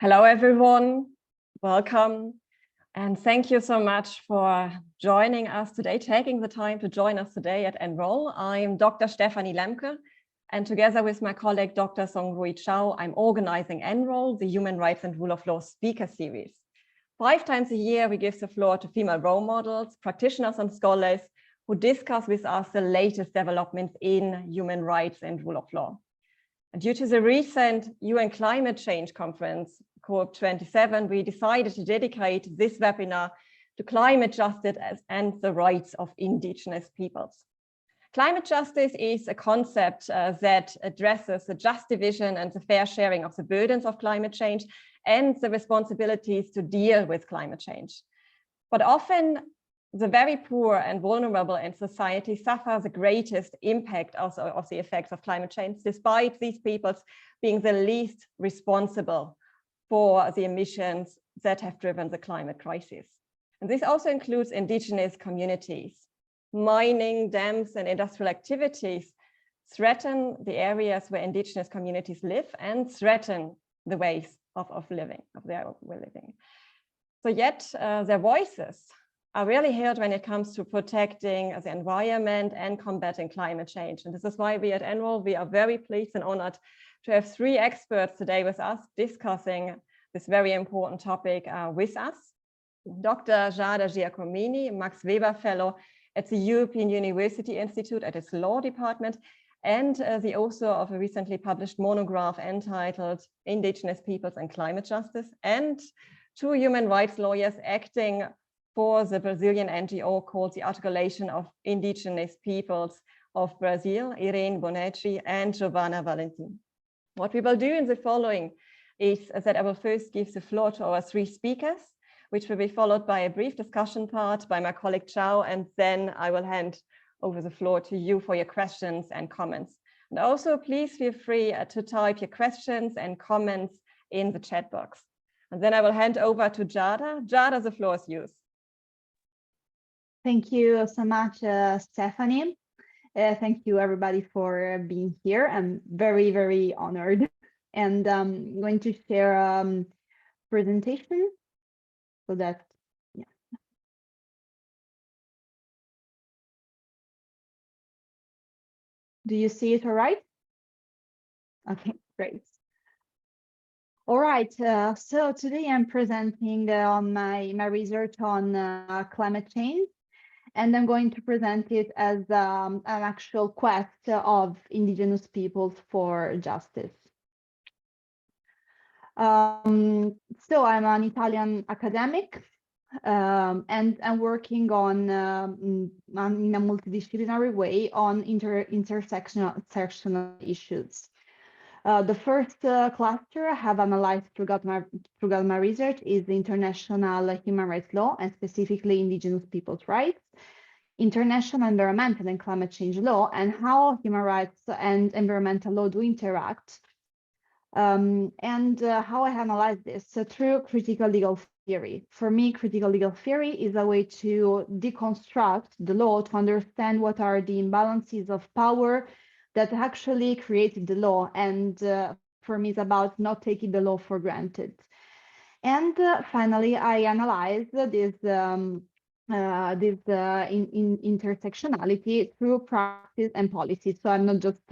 Hello, everyone. Welcome. And thank you so much for joining us today, taking the time to join us today at EnRoL. I'm Dr. Stefanie Lemke, and together with my colleague, Dr. Cong-rui, I'm organizing EnRoL, the Human Rights and Rule of Law Speaker Series. 5 times a year, we give the floor to female role models, practitioners and scholars who discuss with us the latest developments in human rights and rule of law. And due to the recent UN Climate Change Conference, COP27, we decided to dedicate this webinar to climate justice and the rights of indigenous peoples. Climate justice is a concept that addresses the just division and the fair sharing of the burdens of climate change and the responsibilities to deal with climate change. But often, the very poor and vulnerable in society suffer the greatest impact also of the effects of climate change, despite these peoples being the least responsible for the emissions that have driven the climate crisis. And this also includes indigenous communities. Mining, dams, and industrial activities threaten the areas where indigenous communities live and threaten the ways of living. So yet their voices are really heard when it comes to protecting the environment and combating climate change. And this is why we at EnRoL, we are very pleased and honored to have 3 experts today with us discussing this very important topic with us. Dr. Giada Giacomini, Max Weber Fellow at the European University Institute at its Law Department, and the author of a recently published monograph entitled Indigenous Peoples and Climate Justice, and 2 human rights lawyers acting for the Brazilian NGO called the Articulation of Indigenous Peoples of Brazil, Irene Bonetti and Giovanna Valentim. What we will do in the following is that I will first give the floor to our 3 speakers, which will be followed by a brief discussion part by my colleague Chao, and then I will hand over the floor to you for your questions and comments. And also, please feel free to type your questions and comments in the chat box. And then I will hand over to Giada. Giada, the floor is yours. Thank you so much, Stephanie. Thank you, everybody, for being here. I'm very, very honored. And I'm going to share a presentation so that, yeah. Do you see it all right? Okay, great. All right, so today I'm presenting on my research on climate change. And I'm going to present it as an actual quest of indigenous peoples for justice. So I'm an Italian academic, and I'm working on in a multidisciplinary way on intersectional issues. The first cluster I have analyzed throughout my research is the international human rights law, and specifically indigenous people's rights, international environmental and climate change law, and how human rights and environmental law do interact, and how I analyze this through critical legal theory. For me, critical legal theory is a way to deconstruct the law to understand what are the imbalances of power that actually created the law, and for me, it's about not taking the law for granted. And finally, I analyze this intersectionality through practice and policy. So I'm not just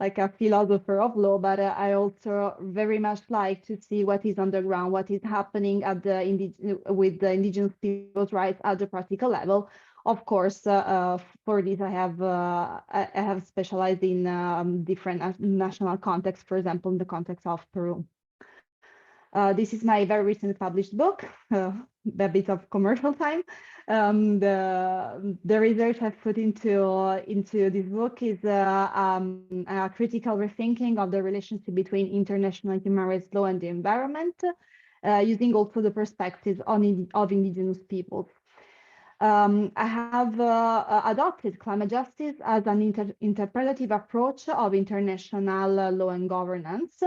like a philosopher of law, but I also very much like to see what is on the ground, what is happening at with the indigenous people's rights at the practical level. Of course, for this, I have specialized in different national contexts, for example, in the context of Peru. This is my very recently published book, a bit of commercial time. The research I've put into this book is a critical rethinking of the relationship between international human rights law and the environment, using also the perspectives of indigenous peoples. I have adopted climate justice as an interpretative approach of international law and governance.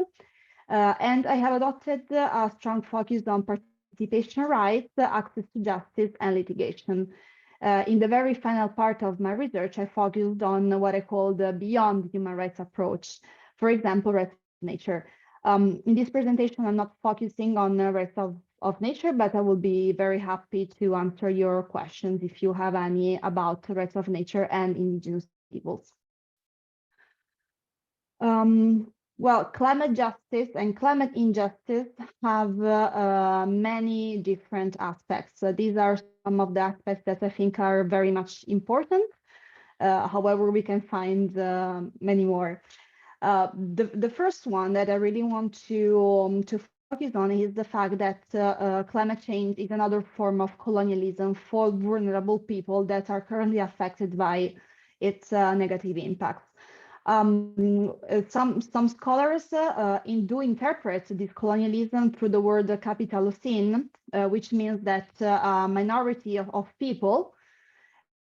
And I have adopted a strong focus on participation rights, access to justice, and litigation. In the very final part of my research, I focused on what I call the beyond human rights approach. For example, rights of nature. In this presentation, I'm not focusing on the rights of nature, but I will be very happy to answer your questions if you have any about the rights of nature and indigenous peoples. Well, climate justice and climate injustice have many different aspects. So these are some of the aspects that I think are very much important. However, we can find many more. The first one that I really want to focus on is the fact that climate change is another form of colonialism for vulnerable people that are currently affected by its negative impacts. Some scholars do interpret this colonialism through the word capitalocene, which means that a minority of people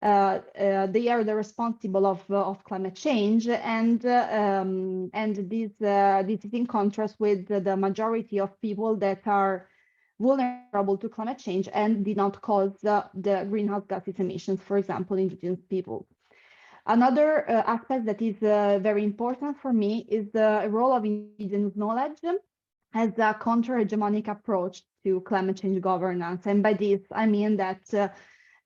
they are the responsible of climate change, and this is in contrast with the majority of people that are vulnerable to climate change and did not cause the greenhouse gases emissions, for example, indigenous people. Another aspect that is very important for me is the role of indigenous knowledge as a counter-hegemonic approach to climate change governance. And by this, I mean that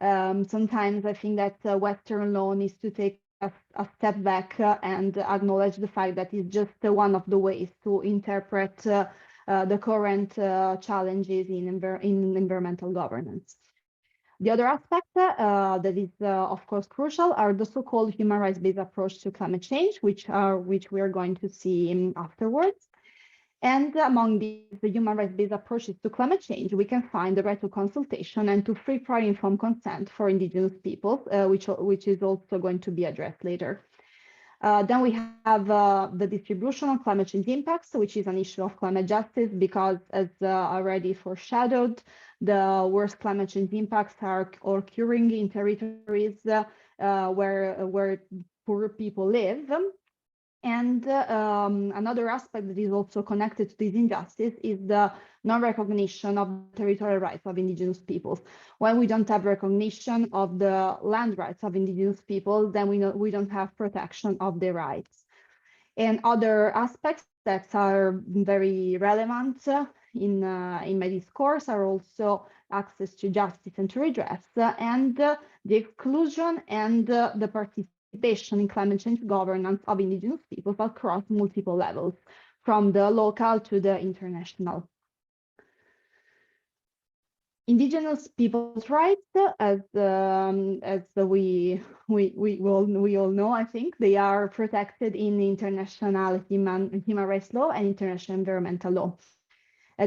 sometimes I think that Western law needs to take a step back and acknowledge the fact that it's just one of the ways to interpret the current challenges in environmental governance. The other aspect that is, of course, crucial are the so-called human rights-based approach to climate change, which we are going to see afterwards. And among these the human rights-based approaches to climate change, we can find the right to consultation and to free, prior, informed consent for indigenous peoples, which is also going to be addressed later. Then we have the distribution of climate change impacts, which is an issue of climate justice, because as already foreshadowed, the worst climate change impacts are occurring in territories where poor people live. And another aspect that is also connected to this injustice is the non-recognition of territorial rights of indigenous peoples. When we don't have recognition of the land rights of indigenous people, then we don't have protection of their rights. And other aspects that are very relevant in my discourse are also access to justice and to redress, and the exclusion and the participation in climate change governance of indigenous peoples across multiple levels, from the local to the international. Indigenous people's rights, as we all know, I think they are protected in international human rights law and international environmental law.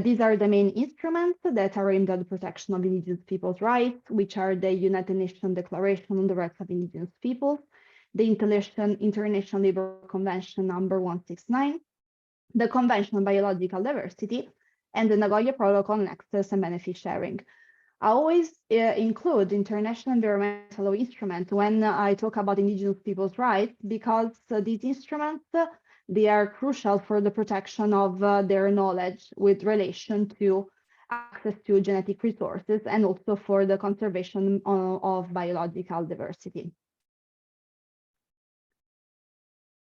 These are the main instruments that are aimed at the protection of indigenous people's rights, which are the United Nations Declaration on the Rights of Indigenous Peoples, the International Labour Convention number 169, the Convention on Biological Diversity, and the Nagoya Protocol on Access and Benefit Sharing. I always include international environmental law instruments when I talk about indigenous people's rights, because these instruments, they are crucial for the protection of their knowledge with relation to access to genetic resources and also for the conservation of biological diversity.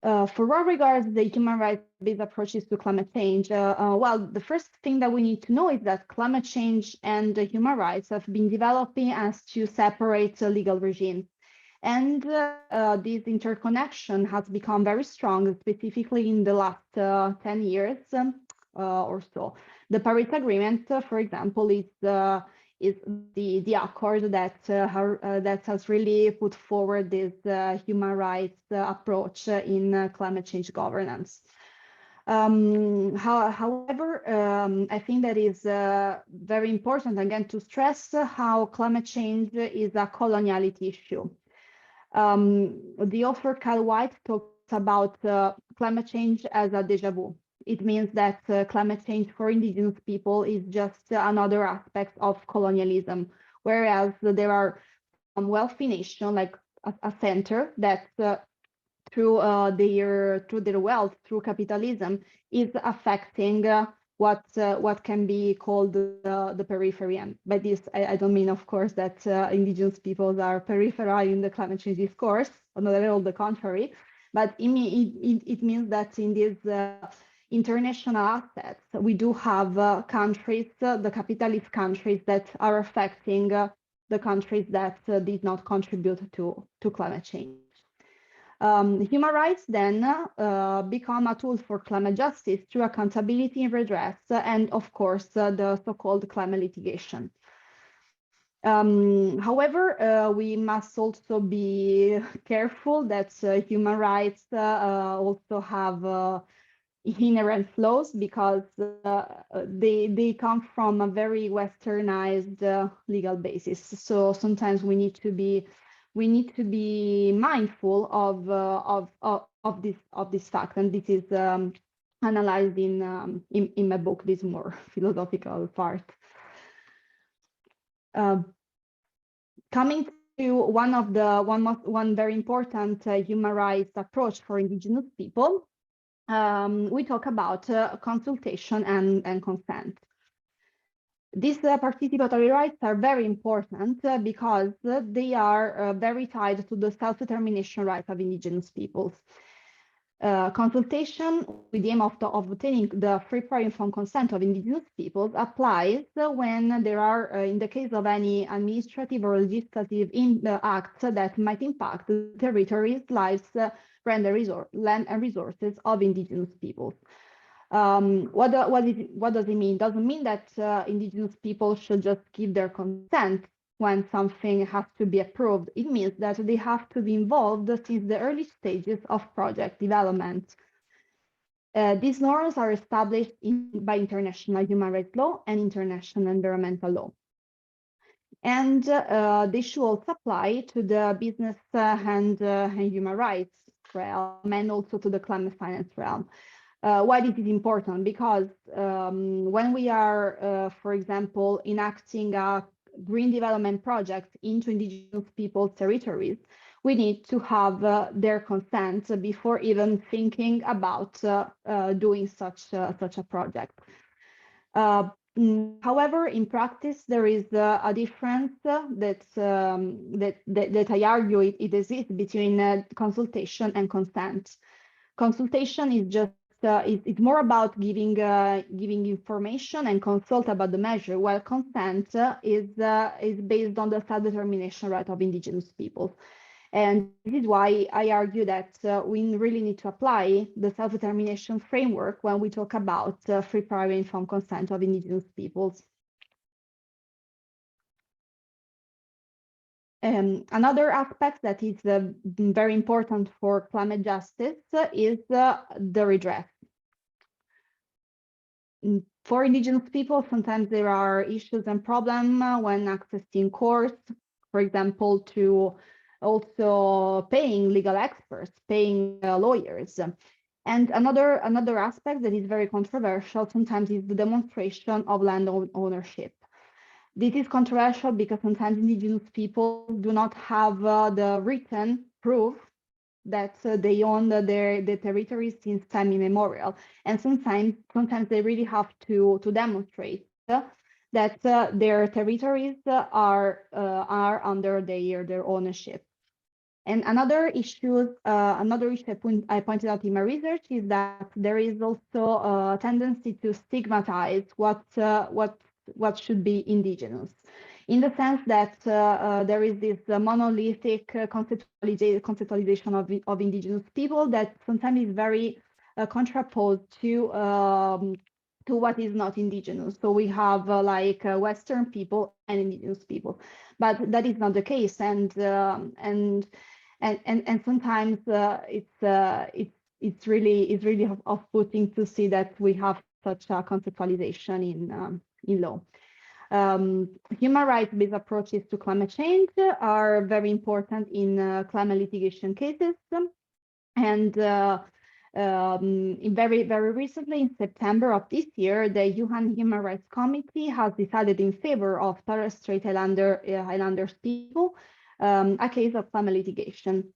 For what regards the human rights-based approaches to climate change, well, the first thing that we need to know is that climate change and human rights have been developing as two separate legal regimes. And this interconnection has become very strong, specifically in the last 10 years or so. The Paris Agreement, for example, is the accord that has really put forward this human rights approach in climate change governance. However, I think that is very important, again, to stress how climate change is a coloniality issue. The author Kyle White talks about climate change as a déjà vu. It means that climate change for indigenous people is just another aspect of colonialism, whereas there are some wealthy nations like a center that through their wealth, through capitalism, is affecting what can be called the periphery. And by this, I don't mean, of course, that indigenous peoples are peripheral in the climate change discourse, not at all the contrary, but it means that in this international assets, we do have countries, the capitalist countries, that are affecting the countries that did not contribute to climate change. Human rights then become a tool for climate justice through accountability and redress, and of course, the so-called climate litigation. However, we must also be careful that human rights also have inherent flaws, because they come from a very westernized legal basis. So sometimes we need to be mindful of this fact, and this is analyzed in my book, this more philosophical part. Coming to one very important human rights approach for indigenous people, we talk about consultation and consent. These participatory rights are very important because they are very tied to the self-determination right of indigenous peoples. Consultation with the aim of obtaining the free, prior, informed consent of indigenous peoples applies when there are, in the case of any administrative or legislative acts that might impact the territories, lives, land and resources of indigenous peoples. What does it mean? It doesn't mean that indigenous people should just give their consent when something has to be approved. It means that they have to be involved since the early stages of project development. These norms are established by international human rights law and international environmental law. And they should also apply to the business and human rights realm, and also to the climate finance realm. Why this is important? Because when we are, for example, enacting a green development project into indigenous people's territories, we need to have their consent before even thinking about doing such a project. However, in practice, there is a difference that I argue it exists between consultation and consent. Consultation is just it's more about giving information and consult about the measure, while consent is based on the self-determination right of indigenous peoples. And this is why I argue that we really need to apply the self-determination framework when we talk about free, prior, informed consent of indigenous peoples. Another aspect that is very important for climate justice is the redress. For indigenous people, sometimes there are issues and problems when accessing courts, for example, to also paying legal experts, paying lawyers. And another aspect that is very controversial sometimes is the demonstration of land ownership. This is controversial because sometimes indigenous people do not have the written proof that they own their territories since time immemorial, and sometimes they really have to demonstrate that their territories are under their ownership. And another issue I pointed out in my research is that there is also a tendency to stigmatize what should be indigenous, in the sense that there is this monolithic conceptualization of indigenous people that sometimes is very contraposed to what is not indigenous. So we have Western people and indigenous people, but that is not the case. And sometimes it's really off-putting to see that we have such a conceptualization in law. Human rights-based approaches to climate change are very important in climate litigation cases. And very recently, in September of this year, the UN Human Rights Committee has decided in favor of Torres Strait Islanders people, a case of climate litigation.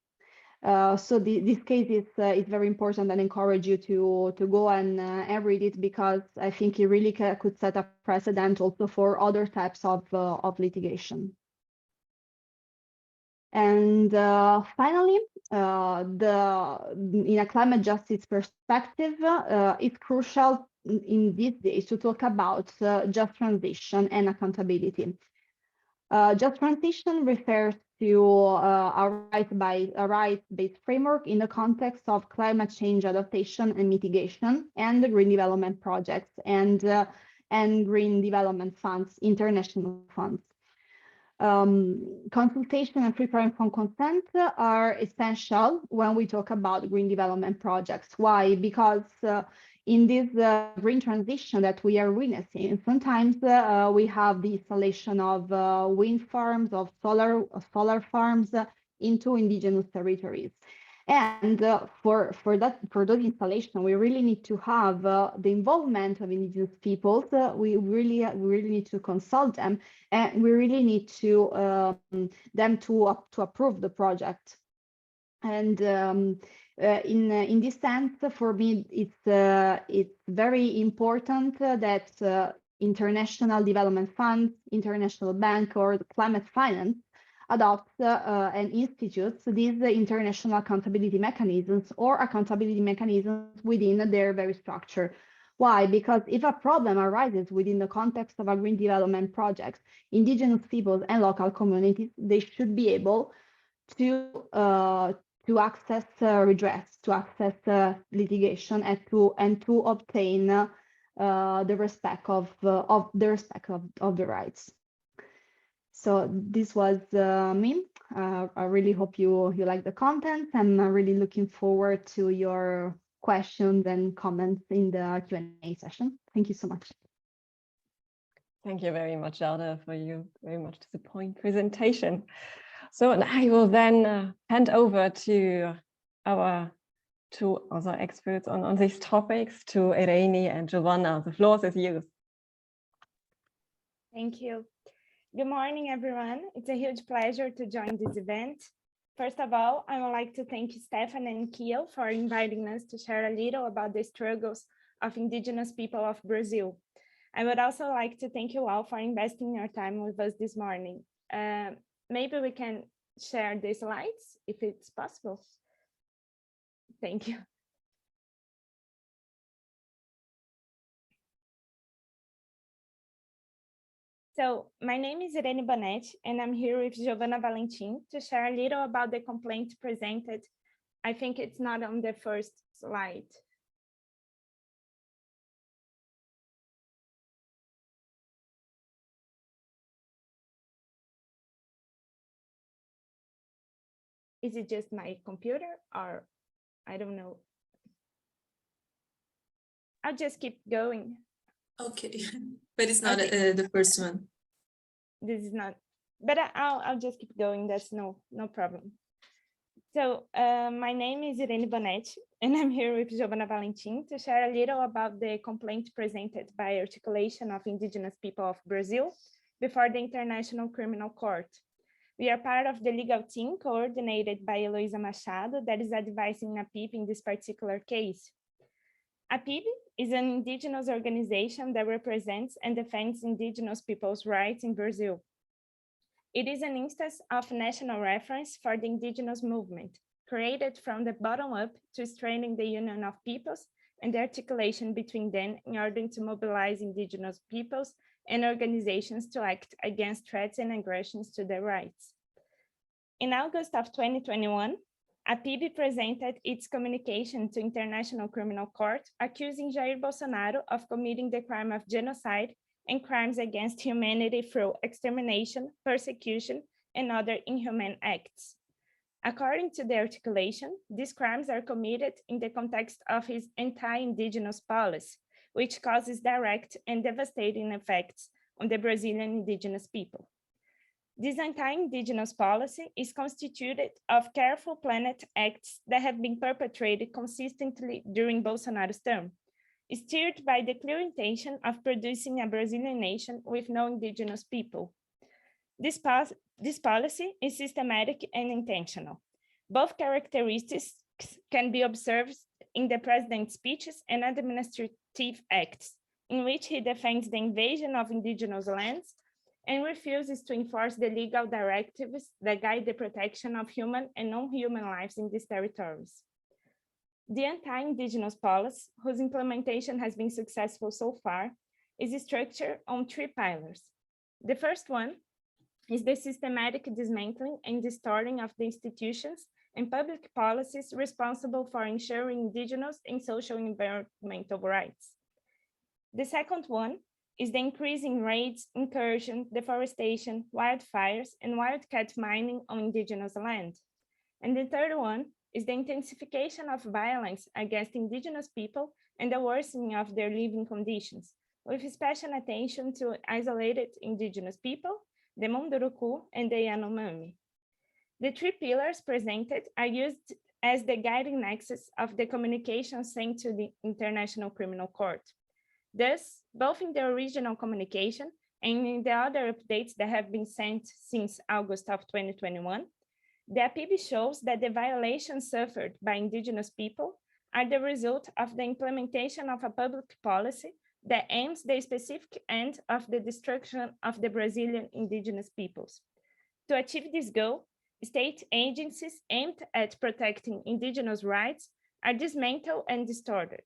So this case is very important, and I encourage you to go and read it, because I think it really could set a precedent also for other types of litigation. And finally, in a climate justice perspective, it's crucial in these days to talk about just transition and accountability. Just transition refers to a rights-based framework in the context of climate change adaptation and mitigation, and the green development projects and green development funds, international funds. Consultation and free from consent are essential when we talk about green development projects. Why? Because in this green transition that we are witnessing, sometimes we have the installation of wind farms, of solar farms into indigenous territories. And for those installations, we really need to have the involvement of indigenous peoples. We really need to consult them, and we really need to them to approve the project. And in this sense, for me, it's very important that international development funds, international bank, or the climate finance adopts and institutes these international accountability mechanisms or accountability mechanisms within their very structure. Why? Because if a problem arises within the context of a green development project, indigenous peoples and local communities, they should be able to access redress, to access litigation, and to obtain the respect of the rights. So this was me. I really hope you like the content. I'm really looking forward to your questions and comments in the Q&A session. Thank you so much. Thank you very much, Giada, for your very much to the point presentation. So, and I will then hand over to our two other experts on these topics, to Irene and Giovanna. The floor is yours. Thank you. Good morning, everyone. It's a huge pleasure to join this event. First of all, I would like to thank Stefan and Kiel for inviting us to share a little about the struggles of indigenous people of Brazil. I would also like to thank you all for investing your time with us this morning. Maybe we can share the slides if it's possible. Thank you. So my name is Irene Bonetti, and I'm here with Giovanna Valentim to share a little about the complaint presented. I think it's not on the first slide. Is it just my computer, or I don't know? I'll just keep going. Okay, but it's not the first one. This is not, but I'll just keep going. That's no problem. So my name is Irene Bonetti, and I'm here with Giovanna Valentim to share a little about the complaint presented by Articulation of Indigenous People of Brazil before the International Criminal Court. We are part of the legal team coordinated by Eloisa Machado that is advising APIB in this particular case. APIB is an indigenous organization that represents and defends indigenous people's rights in Brazil. It is an instance of national reference for the indigenous movement, created from the bottom up to strengthen the union of peoples and the articulation between them in order to mobilize indigenous peoples and organizations to act against threats and aggressions to their rights. In August of 2021, APIB presented its communication to International Criminal Court accusing Jair Bolsonaro of committing the crime of genocide and crimes against humanity through extermination, persecution, and other inhumane acts. According to the articulation, these crimes are committed in the context of his anti-indigenous policy, which causes direct and devastating effects on the Brazilian indigenous people. This anti-indigenous policy is constituted of careful planned acts that have been perpetrated consistently during Bolsonaro's term, steered by the clear intention of producing a Brazilian nation with no indigenous people. This policy is systematic and intentional. Both characteristics can be observed in the president's speeches and administrative acts, in which he defends the invasion of indigenous lands and refuses to enforce the legal directives that guide the protection of human and non-human lives in these territories. The anti-Indigenous policy, whose implementation has been successful so far, is structured on 3 pillars. The first one is the systematic dismantling and distorting of the institutions and public policies responsible for ensuring Indigenous and social environmental rights. The second one is the increasing raids, incursion, deforestation, wildfires, and wildcat mining on Indigenous land. And the third one is the intensification of violence against Indigenous people and the worsening of their living conditions, with special attention to isolated Indigenous people, the Munduruku and the Yanomami. The 3 pillars presented are used as the guiding nexus of the communications sent to the International Criminal Court. Thus, both in the original communication and in the other updates that have been sent since August of 2021, the APIB shows that the violations suffered by Indigenous people are the result of the implementation of a public policy that aims the specific end of the destruction of the Brazilian Indigenous peoples. To achieve this goal, state agencies aimed at protecting Indigenous rights are dismantled and distorted.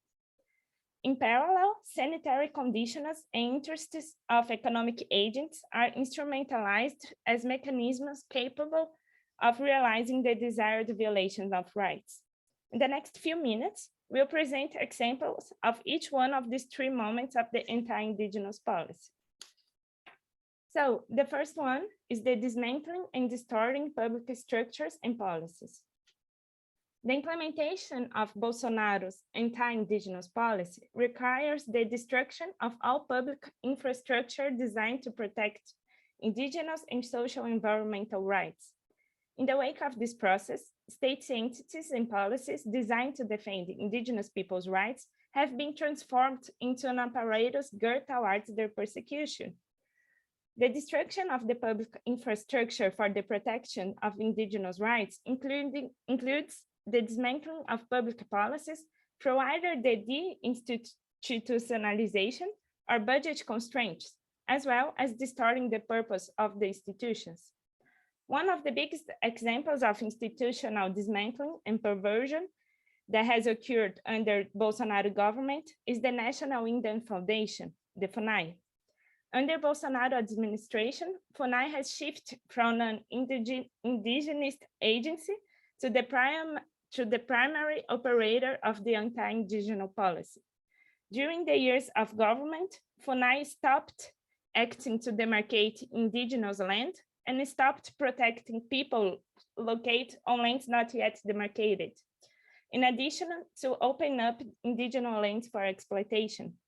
In parallel, sanitary conditions and interests of economic agents are instrumentalized as mechanisms capable of realizing the desired violations of rights. In the next few minutes, we'll present examples of each one of these 3 moments of the anti-Indigenous policy. So the first one is the dismantling and distorting public structures and policies. The implementation of Bolsonaro's anti-Indigenous policy requires the destruction of all public infrastructure designed to protect Indigenous and social environmental rights. In the wake of this process, state entities and policies designed to defend Indigenous people's rights have been transformed into an apparatus geared towards their persecution. The destruction of the public infrastructure for the protection of Indigenous rights includes the dismantling of public policies through either the deinstitutionalization or budget constraints, as well as distorting the purpose of the institutions. One of the biggest examples of institutional dismantling and perversion that has occurred under Bolsonaro government is the National Indian Foundation, the FUNAI. Under Bolsonaro administration, FUNAI has shifted from an indigenous agency to the primary operator of the anti-Indigenous policy. During the years of government, FUNAI stopped acting to demarcate Indigenous land and stopped protecting people located on lands not yet demarcated, in addition to open up Indigenous lands for exploitation.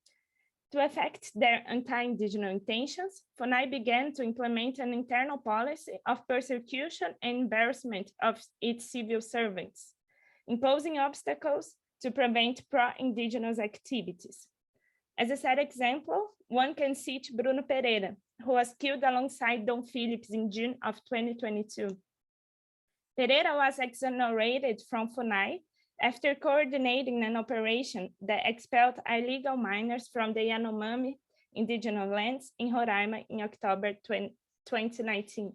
To effect their anti-Indigenous intentions, FUNAI began to implement an internal policy of persecution and embarrassment of its civil servants, imposing obstacles to prevent pro-Indigenous activities. As a sad example, one can cite Bruno Pereira, who was killed alongside Dom Phillips in June of 2022. Pereira was exonerated from FUNAI after coordinating an operation that expelled illegal miners from the Yanomami indigenous lands in Roraima in October 2019.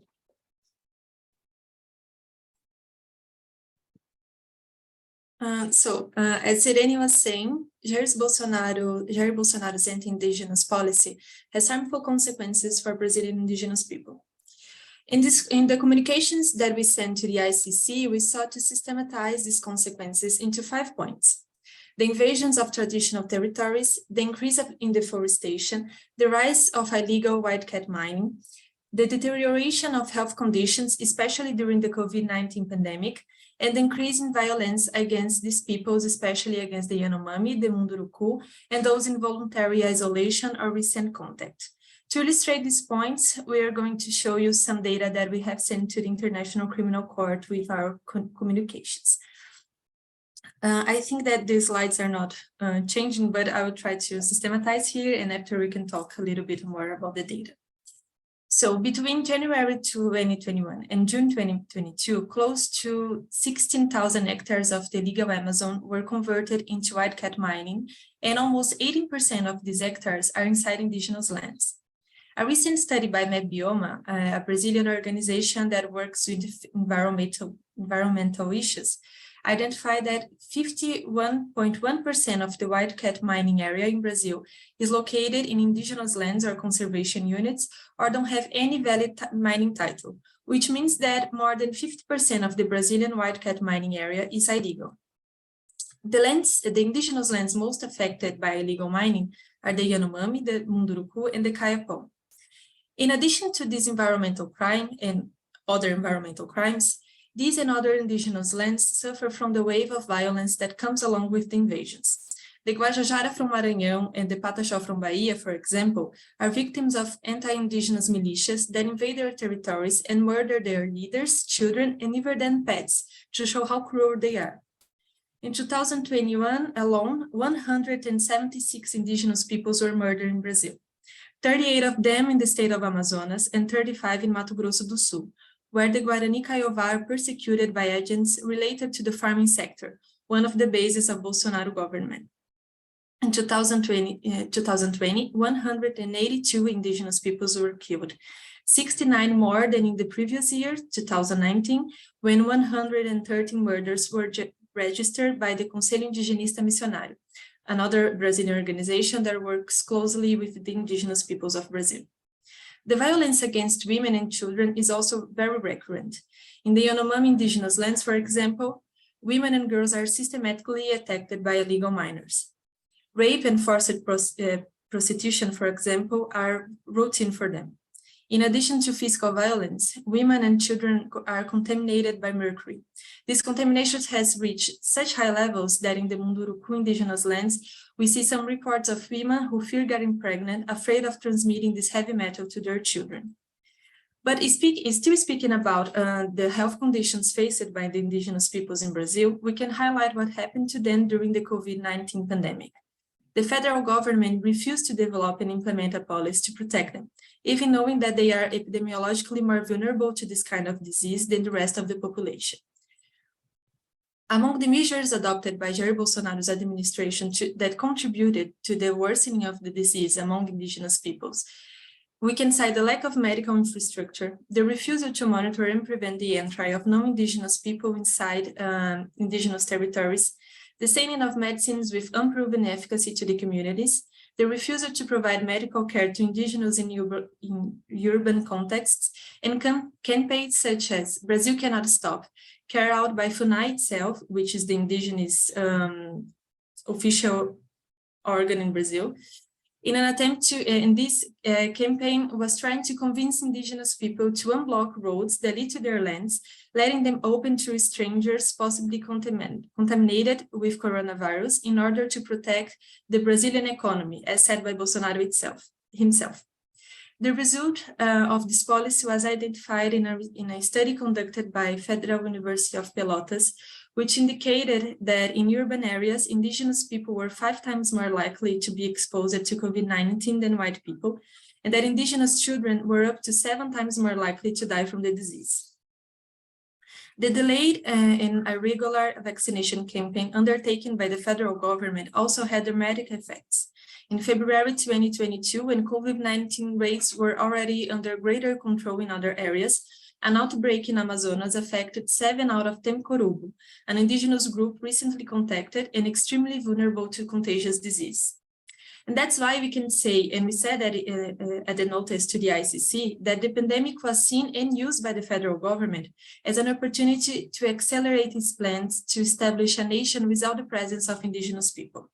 As Irene was saying, Jair Bolsonaro's anti-Indigenous policy has harmful consequences for Brazilian Indigenous people. In the communications that we sent to the ICC, we sought to systematize these consequences into 5 points: the invasions of traditional territories, the increase in deforestation, the rise of illegal wildcat mining, the deterioration of health conditions, especially during the COVID-19 pandemic, and the increase in violence against these peoples, especially against the Yanomami, the Munduruku, and those in voluntary isolation or recent contact. To illustrate these points, we are going to show you some data that we have sent to the International Criminal Court with our communications. I think that these slides are not changing, but I will try to systematize here, and after we can talk a little bit more about the data. So between January 2021 and June 2022, close to 16,000 hectares of the legal Amazon were converted into wildcat mining, and almost 80% of these hectares are inside indigenous lands. A recent study by Mebioma, a Brazilian organization that works with environmental issues, identified that 51.1% of the wildcat mining area in Brazil is located in indigenous lands or conservation units or don't have any valid mining title, which means that more than 50% of the Brazilian wildcat mining area is illegal. The indigenous lands most affected by illegal mining are the Yanomami, the Munduruku, and the Kayapó. In addition to this environmental crime and other environmental crimes, these and other indigenous lands suffer from the wave of violence that comes along with the invasions. The Guajajara from Maranhão and the Pataxó from Bahia, for example, are victims of anti-indigenous militias that invade their territories and murder their leaders, children, and even their pets to show how cruel they are. In 2021 alone, 176 indigenous peoples were murdered in Brazil, 38 of them in the state of Amazonas and 35 in Mato Grosso do Sul, where the Guarani Kaiowá are persecuted by agents related to the farming sector, one of the bases of Bolsonaro government. In 2020, 182 indigenous peoples were killed, 69 more than in the previous year, 2019, when 113 murders were registered by the Conselho Indigenista Missionário, another Brazilian organization that works closely with the indigenous peoples of Brazil. The violence against women and children is also very recurrent. In the Yanomami indigenous lands, for example, women and girls are systematically attacked by illegal miners. Rape and forced prostitution, for example, are routine for them. In addition to physical violence, women and children are contaminated by mercury. This contamination has reached such high levels that in the Munduruku indigenous lands, we see some reports of women who fear getting pregnant, afraid of transmitting this heavy metal to their children. But still speaking about the health conditions faced by the indigenous peoples in Brazil, we can highlight what happened to them during the COVID-19 pandemic. The federal government refused to develop and implement a policy to protect them, even knowing that they are epidemiologically more vulnerable to this kind of disease than the rest of the population. Among the measures adopted by Jair Bolsonaro's administration that contributed to the worsening of the disease among indigenous peoples, we can cite the lack of medical infrastructure, the refusal to monitor and prevent the entry of non-indigenous people inside indigenous territories, the sending of medicines with unproven efficacy to the communities, the refusal to provide medical care to indigenous in urban contexts, and campaigns such as Brazil Cannot Stop, carried out by FUNAI itself, which is the indigenous official organ in Brazil, in an attempt to, in this campaign was trying to convince indigenous people to unblock roads that lead to their lands, letting them open to strangers possibly contaminated with coronavirus in order to protect the Brazilian economy, as said by Bolsonaro himself. The result of this policy was identified in a study conducted by Federal University of Pelotas, which indicated that in urban areas, indigenous people were 5 times more likely to be exposed to COVID-19 than white people, and that indigenous children were up to 7 times more likely to die from the disease. The delayed and irregular vaccination campaign undertaken by the federal government also had dramatic effects. In February 2022, when COVID-19 rates were already under greater control in other areas, an outbreak in Amazonas affected 7 out of 10 Corubo, an indigenous group recently contacted and extremely vulnerable to contagious disease. And that's why we can say, and we said that at the notice to the ICC, that the pandemic was seen and used by the federal government as an opportunity to accelerate its plans to establish a nation without the presence of indigenous people.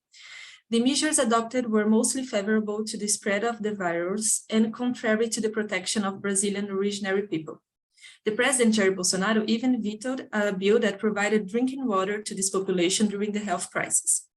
The measures adopted were mostly favorable to the spread of the virus and contrary to the protection of Brazilian originary people. The President Jair Bolsonaro even vetoed a bill that provided drinking water to this population during the health crisis.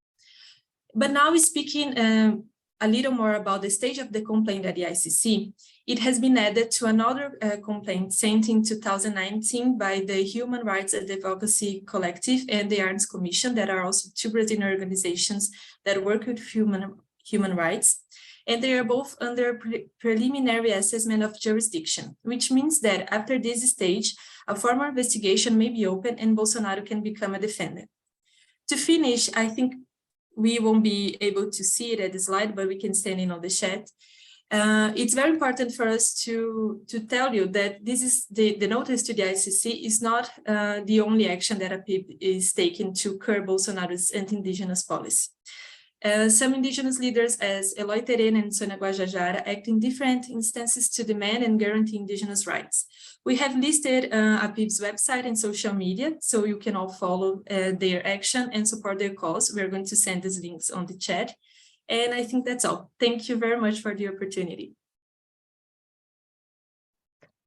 But now speaking a little more about the stage of the complaint at the ICC, it has been added to another complaint sent in 2019 by the Human Rights Advocacy Collective and the Arns Commission, that are also 2 Brazilian organizations that work with human rights. And they are both under preliminary assessment of jurisdiction, which means that after this stage, a formal investigation may be open and Bolsonaro can become a defendant. To finish, I think we won't be able to see it at the slide, but we can send it on the chat. It's very important for us to tell you that this is the notice to the ICC is not the only action that APIB is taking to curb Bolsonaro's anti-Indigenous policy. Some Indigenous leaders, as Eloy Terena and Sônia Guajajara, act in different instances to demand and guarantee Indigenous rights. We have listed APIB's website and social media, so you can all follow their action and support their cause. We're going to send these links on the chat. And I think that's all. Thank you very much for the opportunity.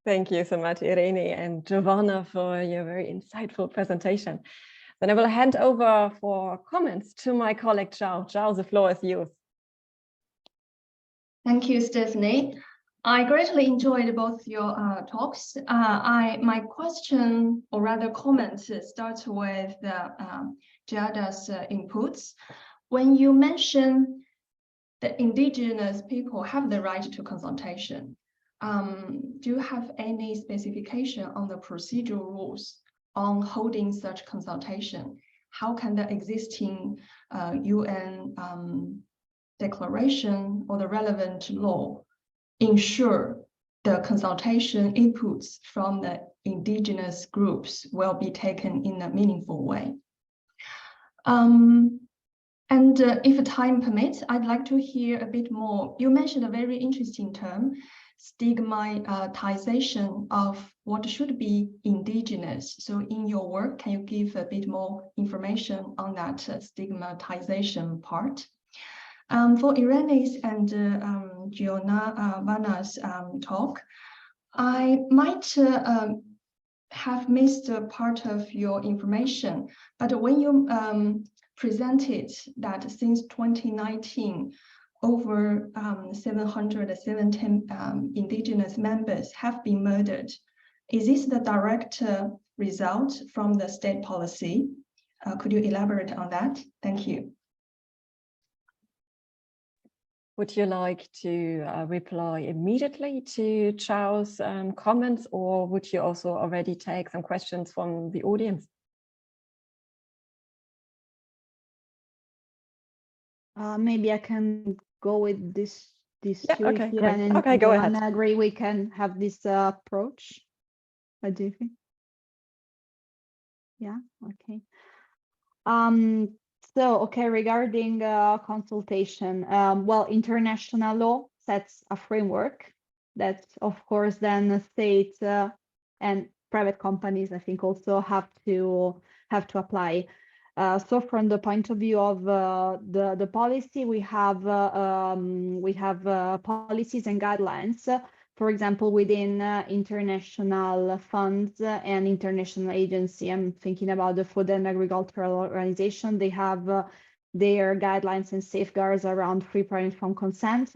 Thank you so much, Irene and Giovanna, for your very insightful presentation. Then I will hand over for comments to my colleague, Zhao. Zhao, the floor is yours. Thank you, Stephanie. I greatly enjoyed both your talks. My question, or rather comment, starts with Giada's inputs. When you mention that Indigenous people have the right to consultation, do you have any specification on the procedural rules on holding such consultation? How can the existing UN declaration or the relevant law ensure the consultation inputs from the Indigenous groups will be taken in a meaningful way? If time permits, I'd like to hear a bit more. You mentioned a very interesting term, stigmatization of what should be indigenous. So in your work, can you give a bit more information on that stigmatization part? For Irene's and Giovanna's talk, I might have missed a part of your information, but when you presented that since 2019, over 717 Indigenous members have been murdered. Is this the direct result from the state policy? Could you elaborate on that? Thank you. Would you like to reply immediately to Zhao's comments, or would you also already take some questions from the audience? Maybe I can go with this Yeah, two. okay, If great. Okay, go ahead. I agree we can have this approach. What do you think? Yeah, okay. So, okay, regarding consultation, well, international law sets a framework that, of course, then the state and private companies, I think, also have to apply. So from the point of view of the policy, we have policies and guidelines. For example, within international funds and international agency, I'm thinking about the Food and Agricultural Organization. They have their guidelines and safeguards around free, prior, and informed consent,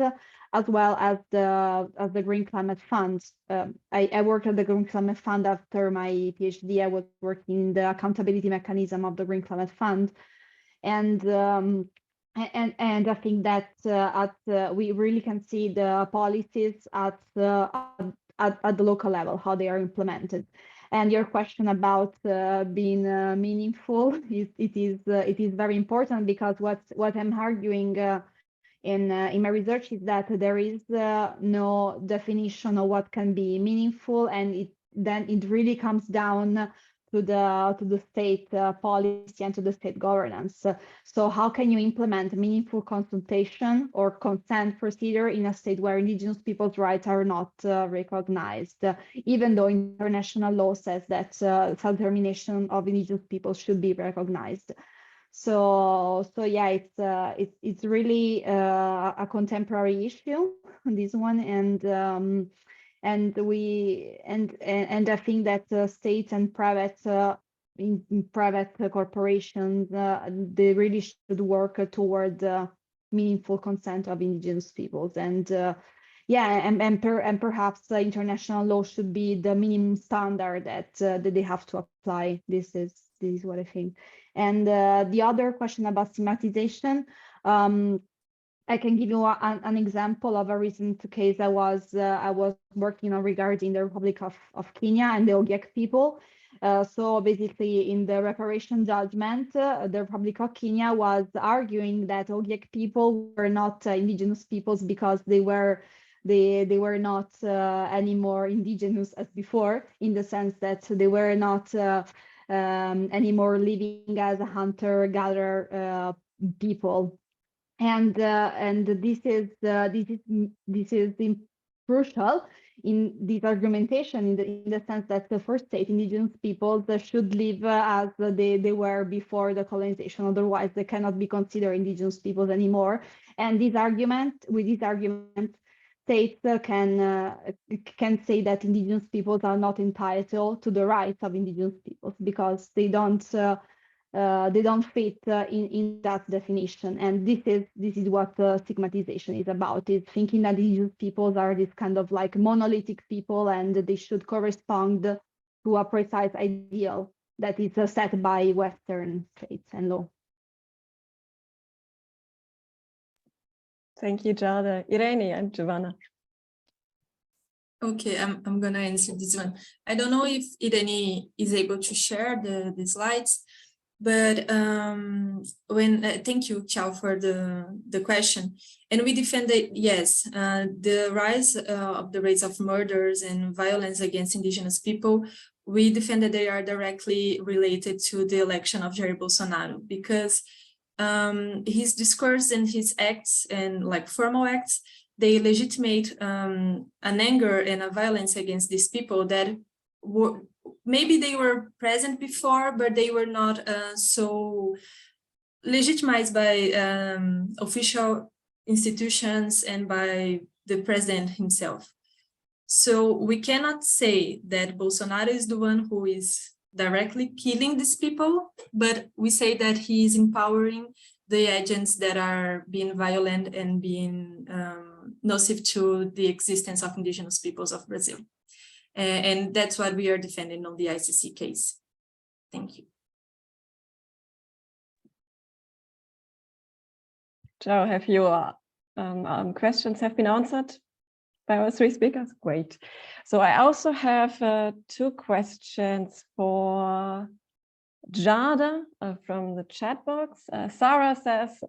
as well as the Green Climate Fund. I worked at the Green Climate Fund after my PhD. I was working in the accountability mechanism of the Green Climate Fund, and I think that we really can see the policies at the local level, how they are implemented. And your question about being meaningful, it is very important, because what I'm arguing in my research is that there is no definition of what can be meaningful, and then it really comes down to the state policy and to the state governance. So how can you implement meaningful consultation or consent procedure in a state where Indigenous people's rights are not recognized, even though international law says that self-determination of Indigenous people should be recognized? So yeah, it's really a contemporary issue, this one, and I think that states and private corporations, they really should work toward meaningful consent of Indigenous peoples, and and perhaps international law should be the minimum standard that they have to apply. This is what I think. And the other question about stigmatization, I can give you an example of a recent case I was working on regarding the Republic of Kenya and the Ogiek people. So basically, in the reparation judgment, the Republic of Kenya was arguing that Ogiek people were not Indigenous peoples because they were they were not any more indigenous as before, in the sense that they were not anymore living as a hunter-gatherer people. And this is crucial in this argumentation, in the sense that the first state indigenous peoples should live as they were before the colonization. Otherwise, they cannot be considered indigenous peoples anymore. And with this argument, states can say that indigenous peoples are not entitled to the rights of indigenous peoples because they don't fit in that definition. And this is what stigmatization is about, is thinking that indigenous peoples are this kind of like monolithic people and they should correspond to a precise ideal that is set by Western states and law. Thank you, Giada. Irene and Giovanna. Okay, I'm gonna answer this one. I don't know if Irene is able to share the slides, but thank you, Chao, for the question. And we defended, yes, the rise of the rates of murders and violence against indigenous people. We defended they are directly related to the election of Jair Bolsonaro, because his discourse and his acts and like formal acts, they legitimate an anger and a violence against these people that were, maybe they were present before, but they were not so legitimized by official institutions and by the president himself. So we cannot say that Bolsonaro is the one who is directly killing these people, but we say that he is empowering the agents that are being violent and being nocive to the existence of indigenous peoples of Brazil. And that's what we are defending on the ICC case. Thank you. Joe, have your questions have been answered by our three speakers? Great. So I also have two questions for Giada from the chat box. Sarah says,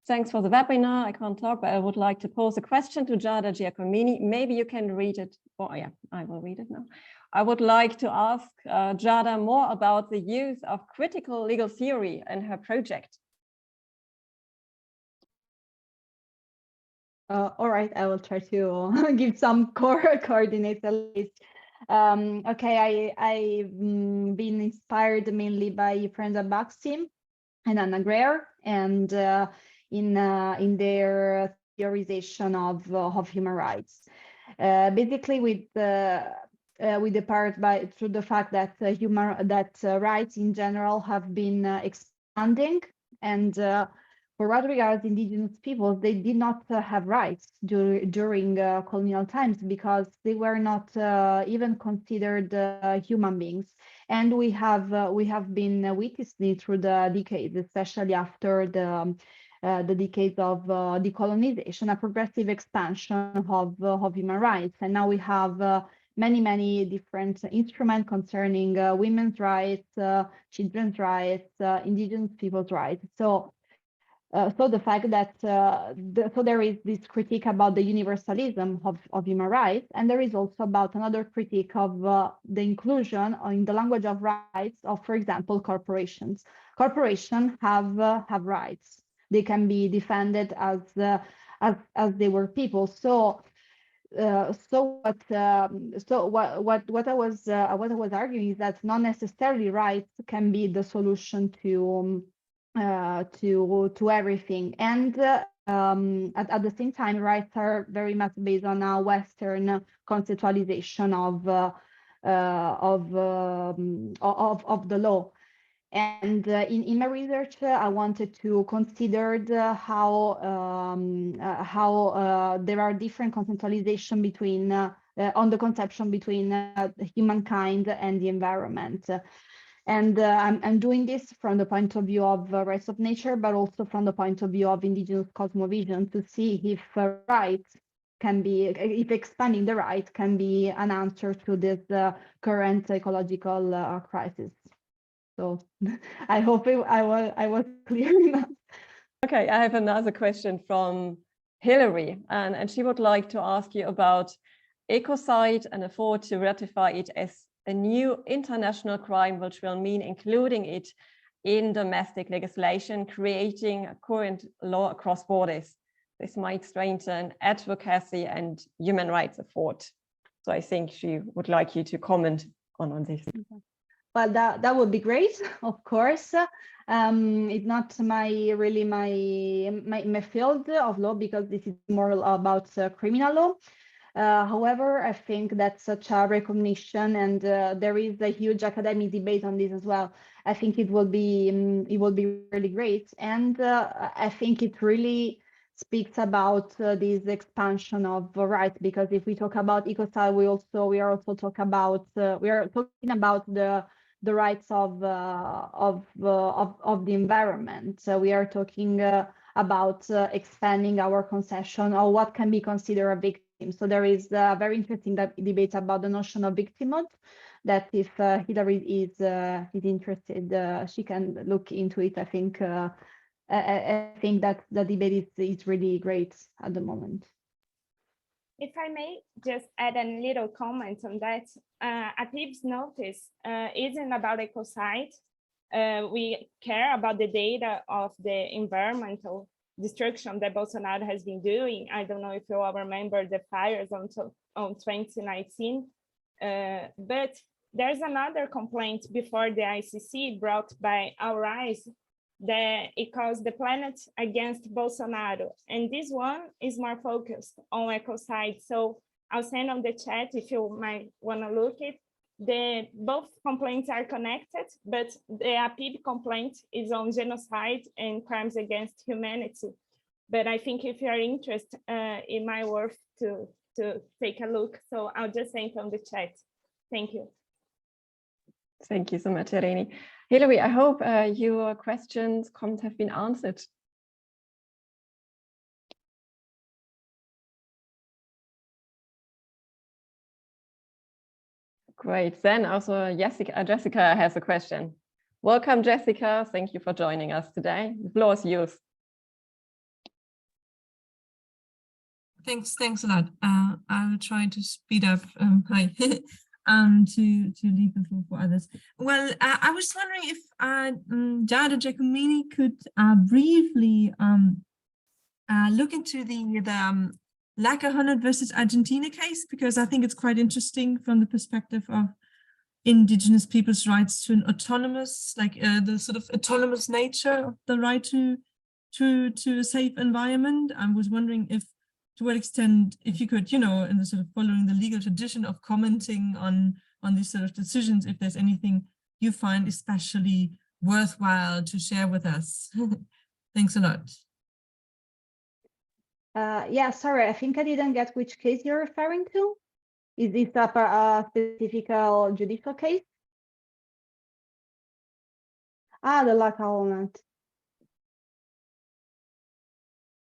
thanks for the webinar. I can't talk, but I would like to pose a question to Giada Giacomini. Maybe you can read it. Oh, yeah, I will read it now. I would like to ask Giada more about the use of critical legal theory in her project. All right, I will try to give some core coordinates at least. Okay, I've been inspired mainly by Brenda Bach's team and Anna Greer, and in their theorization of human rights. Basically, with the part through the fact that rights in general have been expanding, and for what regards indigenous peoples, they did not have rights during colonial times because they were not even considered human beings. And we have been witnessing through the decades, especially after the decades of decolonization, a progressive expansion of human rights. And now we have many different instruments concerning women's rights, children's rights, indigenous people's rights. So the fact that so there is this critique about the universalism of human rights, and there is also about another critique of the inclusion in the language of rights of, for example, corporations. Corporations have rights. They can be defended as they were people. So what I was arguing is that not necessarily rights can be the solution to everything, and at the same time, rights are very much based on a Western conceptualization of the law. And in my research, I wanted to consider how there are different conceptualization between on the conception between humankind and the environment. And I'm doing this from the point of view of rights of nature, but also from the point of view of indigenous cosmovision, to see if rights can be, if expanding the right can be an answer to this current ecological crisis. So I hope I was clear enough. Okay, I have another question from Hilary, and she would like to ask you about ecocide and afford to ratify it as a new international crime, which will mean including it in domestic legislation, creating a current law across borders. This might strengthen advocacy and human rights effort. So I think she would like you to comment on this. Well, that would be great, of course. It's not my field of law, because this is more about criminal law. However, I think that's such a recognition, and there is a huge academic debate on this as well. I think it will be really great, and I think it really speaks about this expansion of rights, because if we talk about ecocide, we are also talking about the rights of the environment. So we are talking about expanding our concession, or what can be considered a victim. So there is a very interesting debate about the notion of victimhood, that if Hilary is interested, she can look into it. I think that the debate is really great at the moment. If I may just add a little comment on that, APIB's notice isn't about ecocide. We care about the data of the environmental destruction that Bolsonaro has been doing. I don't know if you all remember the fires on 2019, but there's another complaint before the ICC brought by Our Eyes, that it calls the planet against Bolsonaro. And this one is more focused on ecocide. So I'll send on the chat if you might want to look at it. Both complaints are connected, but the APIB complaint is on genocide and crimes against humanity. But I think if you're interested, it might worth to take a look. So I'll just send on the chat. Thank you. Thank you so much, Irene. Hilary, I hope your comments have been answered. Great. Then also Jessica has a question. Welcome, Jessica. Thank you for joining us today. The floor is yours. Thanks a lot. I will try to speed up. Hi. To leave the floor for others. Well, I was wondering if Giada Giacomini could briefly look into the LACA 100 versus Argentina case, because I think it's quite interesting from the perspective of indigenous people's rights to an autonomous, like the sort of autonomous nature of the right to a safe environment. I was wondering if, to what extent, if you could, in the sort of following the legal tradition of commenting on these sort of decisions, if there's anything you find especially worthwhile to share with us. Thanks a lot. Yeah, sorry, I think I didn't get which case you're referring to. Is this a specific judicial case? The LACA element.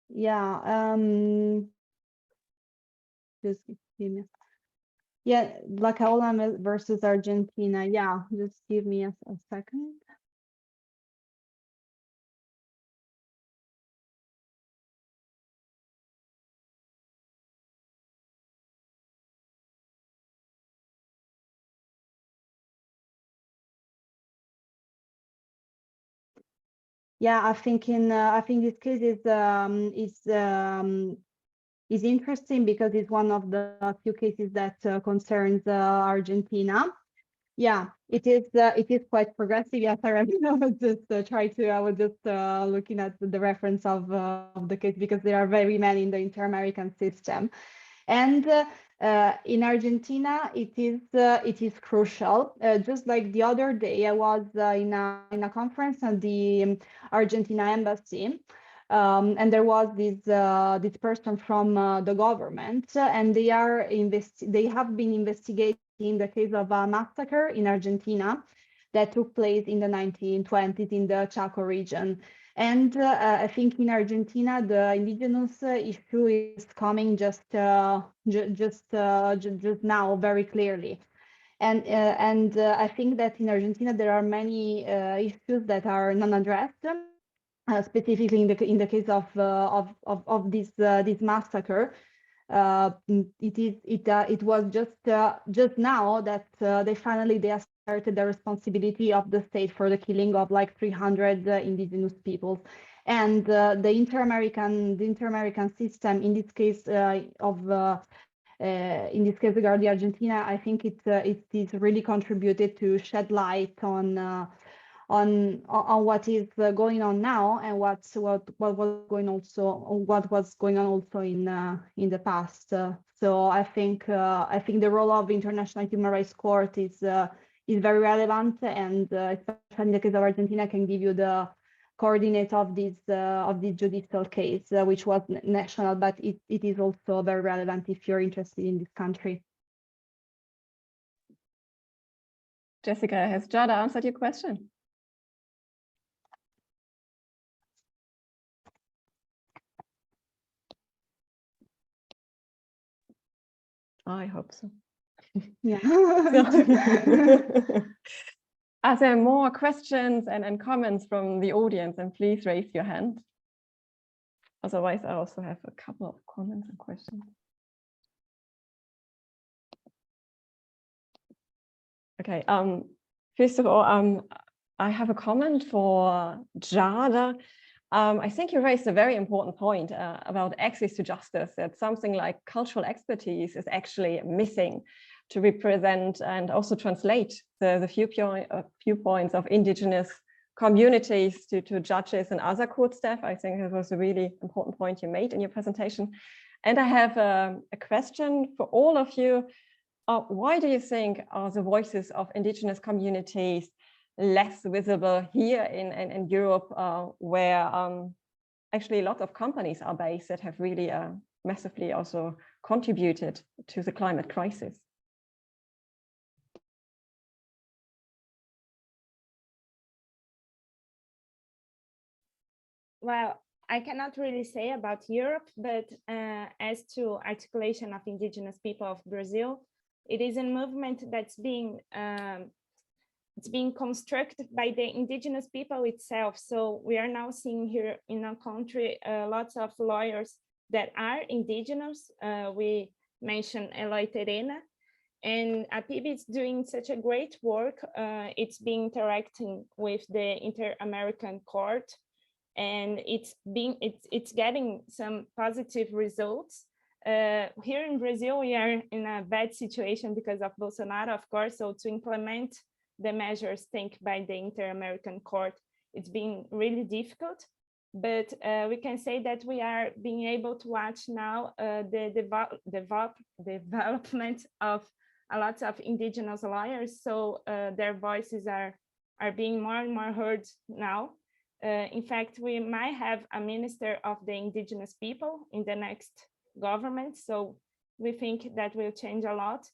Yeah, just give me. Yeah, LACA versus Argentina. Yeah, just give me a second. Yeah, I think this case is interesting because it's one of the few cases that concerns Argentina. Yeah, it is quite progressive. Yes, I was just I was just looking at the reference of the case, because there are very many in the inter-American system, and in Argentina it is crucial. Just like the other day, I was in a conference at the Argentina embassy. And there was this person from the government, and they have been investigating the case of a massacre in Argentina that took place in the 1920s in the Chaco region. And I think in Argentina, the Indigenous issue is coming just now very clearly. And I think that in Argentina, there are many issues that are non-addressed. specifically in the case of this massacre. It was just now that they asserted the responsibility of the state for the killing of like 300 indigenous peoples, and the inter-American system in this case regarding Argentina, I think it really contributed to shed light on what is going on now and what was going on also in the past. So I think the role of International Human Rights Court is very relevant, and especially in the case of Argentina, can give you the coordinate of this judicial case, which was national, but it is also very relevant if you're interested in this country. Jessica, has Giada answered your question? I hope so. Yeah. Are there more questions and comments from the audience? And please raise your hand. Otherwise, I also have a couple of comments and questions. Okay. First of all, I have a comment for Giada. I think you raised a very important point about access to justice, that something like cultural expertise is actually missing to represent and also translate the viewpoints of indigenous communities to judges and other court staff. I think it was a really important point you made in your presentation. And I have a question for all of you. Why do you think are the voices of indigenous communities less visible here in Europe, where actually lots of companies are based that have really massively also contributed to the climate crisis? Well, I cannot really say about Europe, but as to Articulation of Indigenous People of Brazil, it is a movement that's being it's being constructed by the indigenous people itself. So we are now seeing here in our country lots of lawyers that are indigenous. We mentioned Eloy Terena, and APIB is doing such a great work. It's been interacting with the Inter-American Court, and it's getting some positive results. Here in Brazil, we are in a bad situation because of Bolsonaro, of course. So to implement the measures taken by the Inter-American Court, it's been really difficult. But we can say that we are being able to watch now the development of a lot of indigenous lawyers. So their voices are being more and more heard now. In fact, we might have a minister of the indigenous people in the next government. So we think that will change a lot.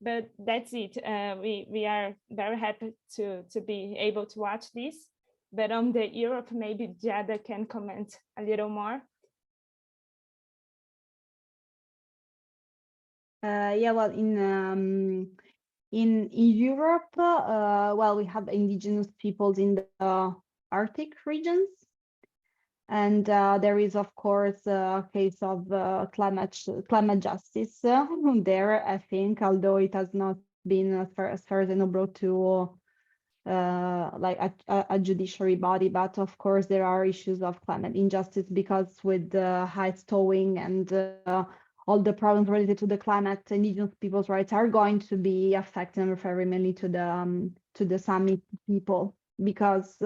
But that's it. We are very happy to be able to watch this. But on the Europe, maybe Giada can comment a little more. Yeah, well, in Europe, well, we have indigenous peoples in the Arctic regions, and there is, of course, a case of climate justice there, I think, although it has not been, as far as I know, brought to like a judiciary body. But of course, there are issues of climate injustice, because with the high stowing and all the problems related to the climate, indigenous people's rights are going to be affected. I'm referring mainly to the Sami people, because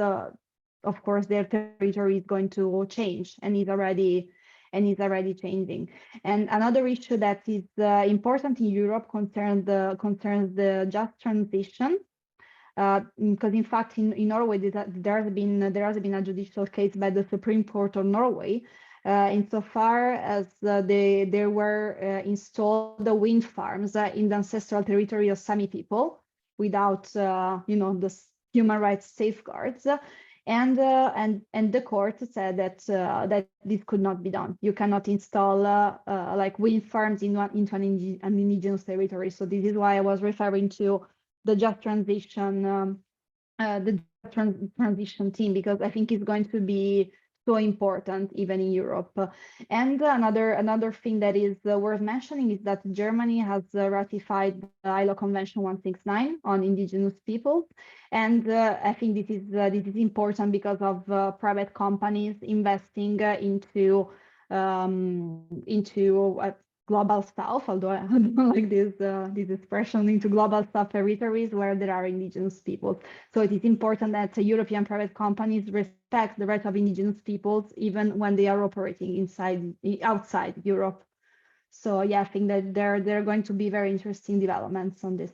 of course their territory is going to change, and is already changing. And another issue that is important in Europe concerns the just transition, because in fact in Norway there has been a judicial case by the Supreme Court of Norway, insofar as there were installed the wind farms in the ancestral territory of Sami people without the human rights safeguards. And the court said that this could not be done. You cannot install like wind farms into an indigenous territory. So this is why I was referring to the just transition, transition team, because I think it's going to be so important even in Europe. And another thing that is worth mentioning is that Germany has ratified the ILO Convention 169 on indigenous peoples, and I think this is important because of private companies investing into global south, although I don't like this expression, into global south territories where there are indigenous peoples. So it is important that European private companies respect the rights of indigenous peoples even when they are operating outside Europe. So yeah, I think that there are going to be very interesting developments on this.